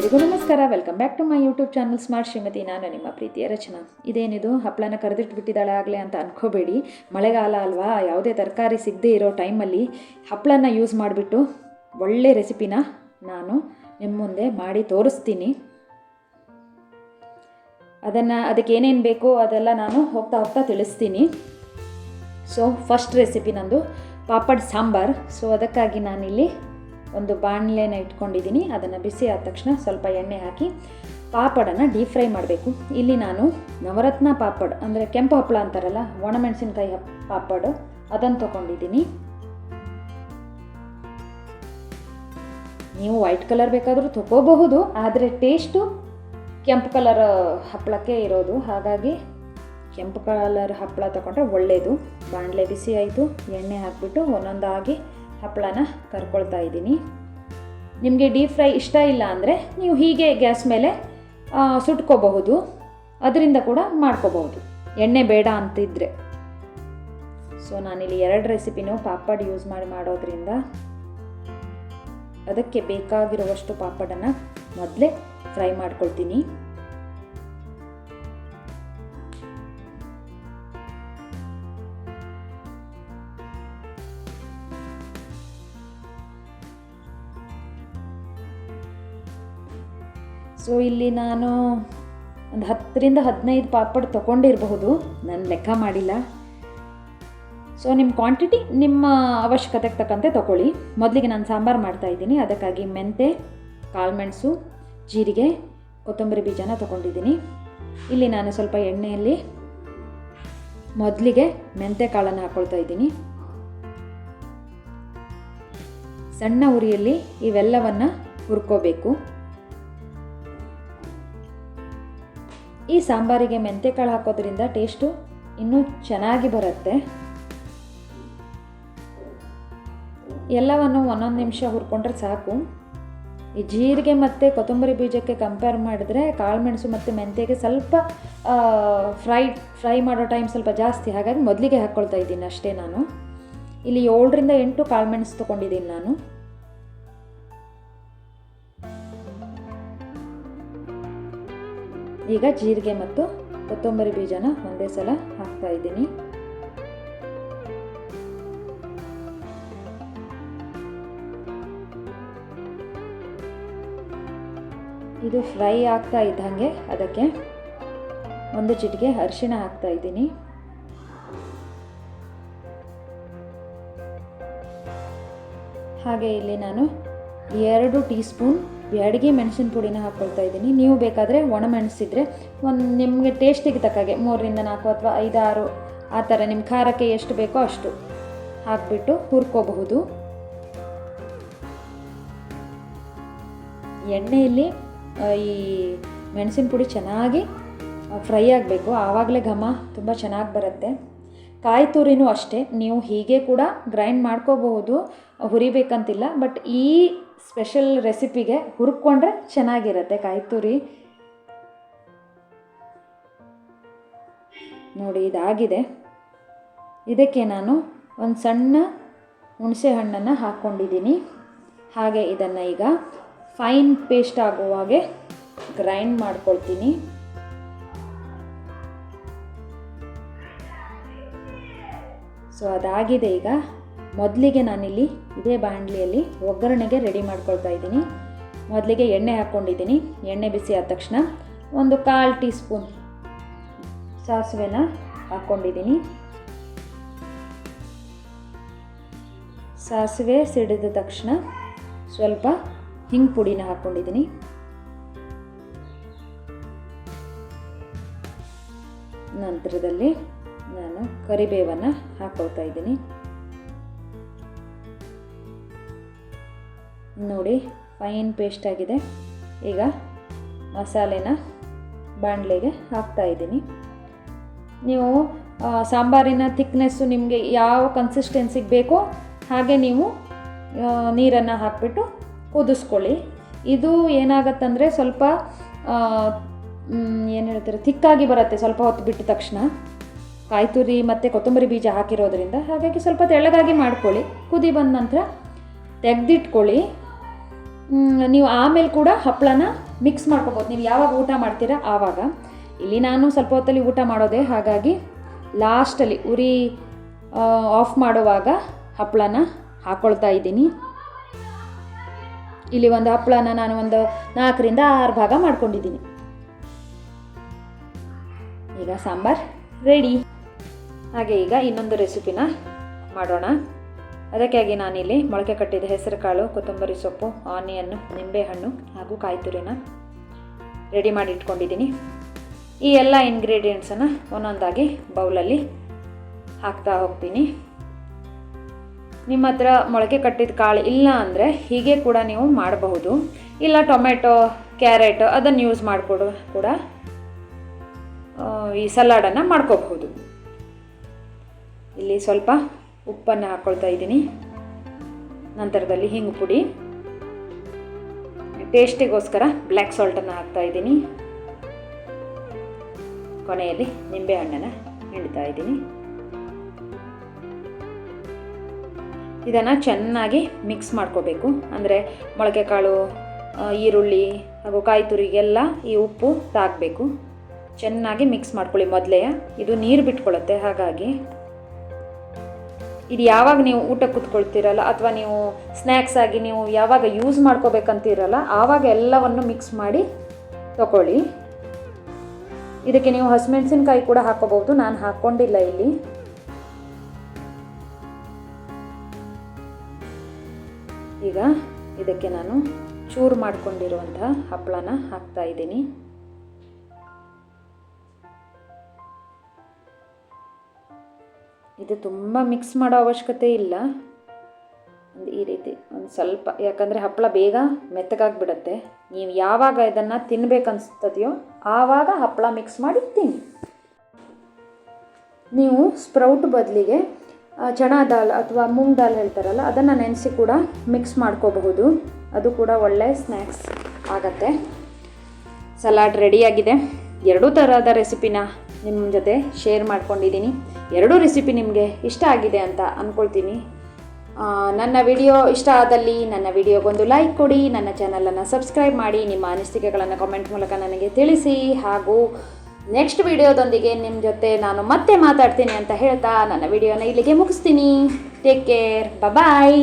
ಎಲ್ಲರಿಗೂ ನಮಸ್ಕಾರ. Welcome back to my YouTube channel smart Shrimati. ನಾನು ನಿಮ್ಮ ಪ್ರೀತಿಯ ರಚನಾ. ಇದೇನಿದು ಹಪ್ಪಳನ ಕರೆದಿಟ್ಬಿಟ್ಟಿದ್ದಾಳೆ ಆಗಲೇ ಅಂತ ಅಂದ್ಕೋಬೇಡಿ. ಮಳೆಗಾಲ ಅಲ್ವಾ, ಯಾವುದೇ ತರಕಾರಿ ಸಿಗದೇ ಇರೋ ಟೈಮಲ್ಲಿ ಹಪ್ಪಳನ ಯೂಸ್ ಮಾಡಿಬಿಟ್ಟು ಒಳ್ಳೆ ರೆಸಿಪಿನ ನಾನು ನಿಮ್ಮ ಮುಂದೆ ಮಾಡಿ ತೋರಿಸ್ತೀನಿ. ಅದಕ್ಕೆ ಏನೇನು ಬೇಕೋ ಅದೆಲ್ಲ ನಾನು ಹೋಗ್ತಾ ತಿಳಿಸ್ತೀನಿ. ಸೊ ಫಸ್ಟ್ ರೆಸಿಪಿ ನಂದು ಪಾಪಡ್ ಸಾಂಬಾರ್. ಸೊ ಅದಕ್ಕಾಗಿ ನಾನಿಲ್ಲಿ ಒಂದು ಬಾಣಲೆನ ಇಟ್ಕೊಂಡಿದ್ದೀನಿ. ಅದನ್ನು ಬಿಸಿ ಆದ ತಕ್ಷಣ ಸ್ವಲ್ಪ ಎಣ್ಣೆ ಹಾಕಿ ಪಾಪಡನ್ನು ಡೀಪ್ ಫ್ರೈ ಮಾಡಬೇಕು. ಇಲ್ಲಿ ನಾನು ನವರತ್ನ ಪಾಪಡ್ ಅಂದರೆ ಕೆಂಪು ಹಪ್ಪಳ ಅಂತಾರಲ್ಲ, ಒಣಮೆಣಸಿನ್ಕಾಯಿ ಪಾಪಡ್, ಅದನ್ನು ತೊಗೊಂಡಿದ್ದೀನಿ. ನೀವು ವೈಟ್ ಕಲರ್ ಬೇಕಾದರೂ ತೊಗೋಬಹುದು, ಆದರೆ ಟೇಸ್ಟು ಕೆಂಪು ಕಲರ್ ಹಪ್ಪಳಕ್ಕೆ ಇರೋದು, ಹಾಗಾಗಿ ಕೆಂಪು ಕಲರ್ ಹಪ್ಪಳ ತೊಗೊಂಡ್ರೆ ಒಳ್ಳೆಯದು. ಬಾಣಲೆ ಬಿಸಿ ಆಯಿತು, ಎಣ್ಣೆ ಹಾಕಿಬಿಟ್ಟು ಒಂದೊಂದಾಗಿ ಹಪ್ಪಳನ ಕರ್ಕೊಳ್ತಾ ಇದ್ದೀನಿ. ನಿಮಗೆ ಡೀಪ್ ಫ್ರೈ ಇಷ್ಟ ಇಲ್ಲ ಅಂದರೆ ನೀವು ಹೀಗೆ ಗ್ಯಾಸ್ ಮೇಲೆ ಸುಟ್ಕೋಬಹುದು, ಅದರಿಂದ ಕೂಡ ಮಾಡ್ಕೋಬಹುದು, ಎಣ್ಣೆ ಬೇಡ ಅಂತಿದ್ರೆ. ಸೊ ನಾನಿಲ್ಲಿ 2 ರೆಸಿಪಿನೂ ಪಾಪಡ್ ಯೂಸ್ ಮಾಡೋದ್ರಿಂದ ಅದಕ್ಕೆ ಬೇಕಾಗಿರುವಷ್ಟು ಪಾಪಡನ್ನು ಮೊದಲೇ ಫ್ರೈ ಮಾಡ್ಕೊಳ್ತೀನಿ. ಸೊ ಇಲ್ಲಿ ನಾನು ಒಂದು 10ರಿಂದ 15 ಪಾಪಡ್ ತೊಗೊಂಡಿರಬಹುದು, ನಾನು ಲೆಕ್ಕ ಮಾಡಿಲ್ಲ. ಸೊ ನಿಮ್ಮ ಕ್ವಾಂಟಿಟಿ ನಿಮ್ಮ ಅವಶ್ಯಕತೆಗೆ ತಕ್ಕಂತೆ ತೊಗೊಳ್ಳಿ. ಮೊದಲಿಗೆ ನಾನು ಸಾಂಬಾರು ಮಾಡ್ತಾಯಿದ್ದೀನಿ. ಅದಕ್ಕಾಗಿ ಮೆಂತೆ, ಕಾಳುಮೆಣಸು, ಜೀರಿಗೆ, ಕೊತ್ತಂಬರಿ ಬೀಜನ ತೊಗೊಂಡಿದ್ದೀನಿ. ಇಲ್ಲಿ ನಾನು ಸ್ವಲ್ಪ ಎಣ್ಣೆಯಲ್ಲಿ ಮೊದಲಿಗೆ ಮೆಂತೆ ಕಾಳನ್ನು ಹಾಕ್ಕೊಳ್ತಾ ಇದ್ದೀನಿ. ಸಣ್ಣ ಉರಿಯಲ್ಲಿ ಇವೆಲ್ಲವನ್ನು ಹುರ್ಕೋಬೇಕು. ಈ ಸಾಂಬಾರಿಗೆ ಮೆಂತೆಕಾಳು ಹಾಕೋದ್ರಿಂದ ಟೇಸ್ಟು ಇನ್ನೂ ಚೆನ್ನಾಗಿ ಬರುತ್ತೆ. ಎಲ್ಲವನ್ನು 1 ನಿಮಿಷ ಹುರ್ಕೊಂಡ್ರೆ ಸಾಕು. ಈ ಜೀರಿಗೆ ಮತ್ತು ಕೊತ್ತಂಬರಿ ಬೀಜಕ್ಕೆ ಕಂಪೇರ್ ಮಾಡಿದ್ರೆ ಕಾಳುಮೆಣಸು ಮತ್ತು ಮೆಂತೆಗೆ ಸ್ವಲ್ಪ ಫ್ರೈ ಮಾಡೋ ಟೈಮ್ ಸ್ವಲ್ಪ ಜಾಸ್ತಿ, ಹಾಗಾಗಿ ಮೊದಲಿಗೆ ಹಾಕ್ಕೊಳ್ತಾ ಇದ್ದೀನಿ ಅಷ್ಟೇ. ನಾನು ಇಲ್ಲಿ 7ರಿಂದ 8 ಕಾಳುಮೆಣಸು ತೊಗೊಂಡಿದ್ದೀನಿ ನಾನು. ಈಗ ಜೀರಿಗೆ ಮತ್ತು ಕೊತ್ತಂಬರಿ ಬೀಜನ ಒಂದೇ ಸಲ ಹಾಕ್ತಾ ಇದ್ದೀನಿ. ಇದು ಫ್ರೈ ಆಗ್ತಾ ಇದ್ದಂಗೆ ಅದಕ್ಕೆ 1 ಚಿಟಿಕೆ ಅರಿಶಿಣ ಹಾಕ್ತಾ ಇದ್ದೀನಿ. ಹಾಗೆ ಇಲ್ಲಿ ನಾನು 2 ಟೀ ಸ್ಪೂನ್ ಬ್ಯಾಡಗಿ ಮೆಣಸಿನ ಪುಡಿನ ಹಾಕ್ಕೊಳ್ತಾ ಇದ್ದೀನಿ. ನೀವು ಬೇಕಾದರೆ ಒಣಮೆಣಸಿದ್ರೆ ನಿಮಗೆ ಟೇಸ್ಟಿಗೆ ತಕ್ಕಾಗೆ 3ರಿಂದ 4 ಅಥವಾ 5, 6 ಆ ಥರ ನಿಮ್ಮ ಖಾರಕ್ಕೆ ಎಷ್ಟು ಬೇಕೋ ಅಷ್ಟು ಹಾಕಿಬಿಟ್ಟು ಹುರ್ಕೋಬಹುದು. ಎಣ್ಣೆಯಲ್ಲಿ ಈ ಮೆಣಸಿನ ಪುಡಿ ಚೆನ್ನಾಗಿ ಫ್ರೈ ಆಗಬೇಕು, ಆವಾಗಲೇ ಘಮ ತುಂಬ ಚೆನ್ನಾಗಿ ಬರುತ್ತೆ. ಕಾಯಿ ತುರಿನೂ ಅಷ್ಟೇ, ನೀವು ಹೀಗೆ ಕೂಡ ಗ್ರೈಂಡ್ ಮಾಡ್ಕೋಬಹುದು, ಹುರಿಬೇಕಂತಿಲ್ಲ. ಬಟ್ ಈ ಸ್ಪೆಷಲ್ ರೆಸಿಪಿಗೆ ಹುರ್ಕೊಂಡ್ರೆ ಚೆನ್ನಾಗಿರುತ್ತೆ ಕಾಯಿ ತುರಿ. ನೋಡಿ ಇದಾಗಿದೆ. ಇದಕ್ಕೆ ನಾನು ಒಂದು ಸಣ್ಣ ಹುಣಸೆ ಹಣ್ಣನ್ನು ಹಾಕ್ಕೊಂಡಿದ್ದೀನಿ. ಹಾಗೆ ಇದನ್ನು ಈಗ ಫೈನ್ ಪೇಸ್ಟ್ ಆಗುವಾಗೆ ಗ್ರೈಂಡ್ ಮಾಡ್ಕೊಳ್ತೀನಿ. ಸೊ ಅದಾಗಿದೆ. ಈಗ ಮೊದಲಿಗೆ ನಾನಿಲ್ಲಿ ಇದೇ ಬಾಣಲಿಯಲ್ಲಿ ಒಗ್ಗರಣೆಗೆ ರೆಡಿ ಮಾಡ್ಕೊಳ್ತಾ ಇದ್ದೀನಿ. ಮೊದಲಿಗೆ ಎಣ್ಣೆ ಹಾಕ್ಕೊಂಡಿದ್ದೀನಿ. ಎಣ್ಣೆ ಬಿಸಿ ಆದ ತಕ್ಷಣ ಒಂದು 1/4 ಟೀ ಸ್ಪೂನ್ ಸಾಸಿವೆನ ಹಾಕ್ಕೊಂಡಿದ್ದೀನಿ. ಸಾಸಿವೆ ಸಿಡಿದ ತಕ್ಷಣ ಸ್ವಲ್ಪ ಹಿಂಗ್ ಪುಡಿನ ಹಾಕ್ಕೊಂಡಿದ್ದೀನಿ. ನಂತರದಲ್ಲಿ ನಾನು ಕರಿಬೇವನ್ನು ಹಾಕ್ಕೊಳ್ತಾ ಇದ್ದೀನಿ. ನೋಡಿ ಫೈನ್ ಪೇಸ್ಟ್ ಆಗಿದೆ. ಈಗ ಮಸಾಲೆನ ಬಾಣಲೆಗೆ ಹಾಕ್ತಾ ಇದ್ದೀನಿ. ನೀವು ಸಾಂಬಾರಿನ ಥಿಕ್ನೆಸ್ಸು ನಿಮಗೆ ಯಾವ ಕನ್ಸಿಸ್ಟೆನ್ಸಿಗೆ ಬೇಕೋ ಹಾಗೆ ನೀವು ನೀರನ್ನು ಹಾಕಿಬಿಟ್ಟು ಕುದಿಸ್ಕೊಳ್ಳಿ. ಇದು ಏನಾಗತ್ತಂದರೆ ಸ್ವಲ್ಪ ಏನು ಹೇಳ್ತಾರೆ, ಥಿಕ್ಕಾಗಿ ಬರುತ್ತೆ ಸ್ವಲ್ಪ ಹೊತ್ತು ಬಿಟ್ಟ ತಕ್ಷಣ. ಕಾಯಿ ತುರಿ ಮತ್ತು ಕೊತ್ತಂಬರಿ ಬೀಜ ಹಾಕಿರೋದ್ರಿಂದ, ಹಾಗಾಗಿ ಸ್ವಲ್ಪ ತೆಳ್ಳಗಾಗಿ ಮಾಡ್ಕೊಳ್ಳಿ. ಕುದಿ ಬಂದ ನಂತರ ತೆಗೆದಿಟ್ಕೊಳ್ಳಿ. ನೀವು ಆಮೇಲೆ ಕೂಡ ಹಪ್ಪಳನ ಮಿಕ್ಸ್ ಮಾಡ್ಕೊಬೋದು. ನೀವು ಯಾವಾಗ ಊಟ ಮಾಡ್ತೀರಾ ಆವಾಗ. ಇಲ್ಲಿ ನಾನು ಸ್ವಲ್ಪ ಹೊತ್ತಲ್ಲಿ ಊಟ ಮಾಡೋದೆ, ಹಾಗಾಗಿ ಲಾಸ್ಟಲ್ಲಿ ಉರಿ ಆಫ್ ಮಾಡುವಾಗ ಹಪ್ಪಳನ ಹಾಕ್ಕೊಳ್ತಾ ಇದ್ದೀನಿ. ಇಲ್ಲಿ ಒಂದು ಹಪ್ಪಳನ ನಾನು ಒಂದು 4ರಿಂದ 6 ಭಾಗ ಮಾಡ್ಕೊಂಡಿದ್ದೀನಿ. ಈಗ ಸಾಂಬಾರ್ ರೆಡಿ. ಹಾಗೆ ಈಗ ಇನ್ನೊಂದು ರೆಸಿಪಿನ ಮಾಡೋಣ. ಅದಕ್ಕಾಗಿ ನಾನಿಲ್ಲಿ ಮೊಳಕೆ ಕಟ್ಟಿದ ಹೆಸರು ಕಾಳು, ಕೊತ್ತಂಬರಿ ಸೊಪ್ಪು, ಆನಿಯನ್ನು, ನಿಂಬೆಹಣ್ಣು ಹಾಗೂ ಕಾಯಿ ತುರಿನ ರೆಡಿ ಮಾಡಿ ಇಟ್ಕೊಂಡಿದ್ದೀನಿ. ಈ ಎಲ್ಲ ಇಂಗ್ರೀಡಿಯೆಂಟ್ಸನ್ನು ಒಂದೊಂದಾಗಿ ಬೌಲಲ್ಲಿ ಹಾಕ್ತಾ ಹೋಗ್ತೀನಿ. ನಿಮ್ಮ ಹತ್ರ ಮೊಳಕೆ ಕಟ್ಟಿದ ಕಾಳು ಇಲ್ಲ ಅಂದರೆ ಹೀಗೆ ಕೂಡ ನೀವು ಮಾಡಬಹುದು. ಇಲ್ಲ ಟೊಮೆಟೊ, ಕ್ಯಾರೆಟ್ ಅದನ್ನು ಯೂಸ್ ಮಾಡಿಕೊಡು ಕೂಡ ಈ ಸಲಾಡನ್ನು ಮಾಡ್ಕೋಬಹುದು. ಇಲ್ಲಿ ಸ್ವಲ್ಪ ಉಪ್ಪನ್ನು ಹಾಕ್ಕೊಳ್ತಾ ಇದ್ದೀನಿ. ನಂತರದಲ್ಲಿ ಹಿಂಗು ಪುಡಿ, ಟೇಸ್ಟಿಗೋಸ್ಕರ ಬ್ಲ್ಯಾಕ್ ಸಾಲ್ಟನ್ನು ಹಾಕ್ತಾ ಇದ್ದೀನಿ. ಕೊನೆಯಲ್ಲಿ ನಿಂಬೆಹಣ್ಣನ್ನು ಹಿಂಡ್ತಾ ಇದ್ದೀನಿ. ಇದನ್ನು ಚೆನ್ನಾಗಿ ಮಿಕ್ಸ್ ಮಾಡ್ಕೋಬೇಕು. ಅಂದರೆ ಮೊಳಕೆ ಕಾಳು, ಈರುಳ್ಳಿ ಹಾಗೂ ಕಾಯಿ ತುರಿಗೆಲ್ಲ ಈ ಉಪ್ಪು ತಾಗಬೇಕು. ಚೆನ್ನಾಗಿ ಮಿಕ್ಸ್ ಮಾಡ್ಕೊಳ್ಳಿ ಮೊದಲೇ. ಇದು ನೀರು ಬಿಟ್ಕೊಳ್ಳುತ್ತೆ. ಹಾಗಾಗಿ ಇದು ಯಾವಾಗ ನೀವು ಊಟ ಕೂತ್ಕೊಳ್ತೀರಲ್ಲ ಅಥವಾ ನೀವು ಸ್ನ್ಯಾಕ್ಸ್ ಆಗಿ ನೀವು ಯಾವಾಗ ಯೂಸ್ ಮಾಡ್ಕೋಬೇಕಂತೀರಲ್ಲ ಆವಾಗ ಎಲ್ಲವನ್ನು ಮಿಕ್ಸ್ ಮಾಡಿ ತಗೊಳ್ಳಿ. ಇದಕ್ಕೆ ನೀವು ಹಸಿಮೆಣಸಿನ್ಕಾಯಿ ಕೂಡ ಹಾಕೋಬಹುದು. ನಾನು ಹಾಕ್ಕೊಂಡಿಲ್ಲ ಇಲ್ಲಿ. ಈಗ ಇದಕ್ಕೆ ನಾನು ಚೂರು ಮಾಡ್ಕೊಂಡಿರುವಂತಹ ಹಪ್ಪಳನ ಹಾಕ್ತಾ ಇದ್ದೀನಿ. ಇದು ತುಂಬ ಮಿಕ್ಸ್ ಮಾಡೋ ಅವಶ್ಯಕತೆ ಇಲ್ಲ. ಈ ರೀತಿ ಒಂದು ಸ್ವಲ್ಪ, ಯಾಕಂದರೆ ಹಪ್ಪಳ ಬೇಗ ಮೆತ್ತಗಾಗಿಬಿಡುತ್ತೆ. ನೀವು ಯಾವಾಗ ಇದನ್ನು ತಿನ್ನಬೇಕನ್ನಿಸ್ತದೆಯೋ ಆವಾಗ ಹಪ್ಪಳ ಮಿಕ್ಸ್ ಮಾಡಿ ತಿನ್ನಿ. ನೀವು ಸ್ಪ್ರೌಟ್ ಬದಲಿಗೆ ಚಣಾ ದಾಲ್ ಅಥವಾ ಮೂಂಗ್ ದಾಲ್ ಹೇಳ್ತಾರಲ್ಲ ಅದನ್ನು ನೆನೆಸಿ ಕೂಡ ಮಿಕ್ಸ್ ಮಾಡ್ಕೋಬಹುದು. ಅದು ಕೂಡ ಒಳ್ಳೆ ಸ್ನ್ಯಾಕ್ಸ್ ಆಗತ್ತೆ. ಸಲಾಡ್ ರೆಡಿಯಾಗಿದೆ. 2 ಥರದ ರೆಸಿಪಿನ ನಿಮ್ಮ ಜೊತೆ ಶೇರ್ ಮಾಡ್ಕೊಂಡಿದ್ದೀನಿ. 2 ರೆಸಿಪಿ ನಿಮಗೆ ಇಷ್ಟ ಆಗಿದೆ ಅಂತ ಅಂದ್ಕೊಳ್ತೀನಿ. ನನ್ನ ವಿಡಿಯೋ ಇಷ್ಟ ಆದಲ್ಲಿ ನನ್ನ ವಿಡಿಯೋಗೊಂದು ಲೈಕ್ ಕೊಡಿ, ನನ್ನ ಚಾನಲನ್ನು ಸಬ್ಸ್ಕ್ರೈಬ್ ಮಾಡಿ, ನಿಮ್ಮ ಅನಿಸಿಕೆಗಳನ್ನು ಕಾಮೆಂಟ್ ಮೂಲಕ ನನಗೆ ತಿಳಿಸಿ. ಹಾಗೂ ನೆಕ್ಸ್ಟ್ ವಿಡಿಯೋದೊಂದಿಗೆ ನಿಮ್ಮ ಜೊತೆ ನಾನು ಮತ್ತೆ ಮಾತಾಡ್ತೀನಿ ಅಂತ ಹೇಳ್ತಾ ನನ್ನ ವಿಡಿಯೋನ ಇಲ್ಲಿಗೆ ಮುಗಿಸ್ತೀನಿ. ಟೇಕ್ ಕೇರ್, ಬಾಯ್.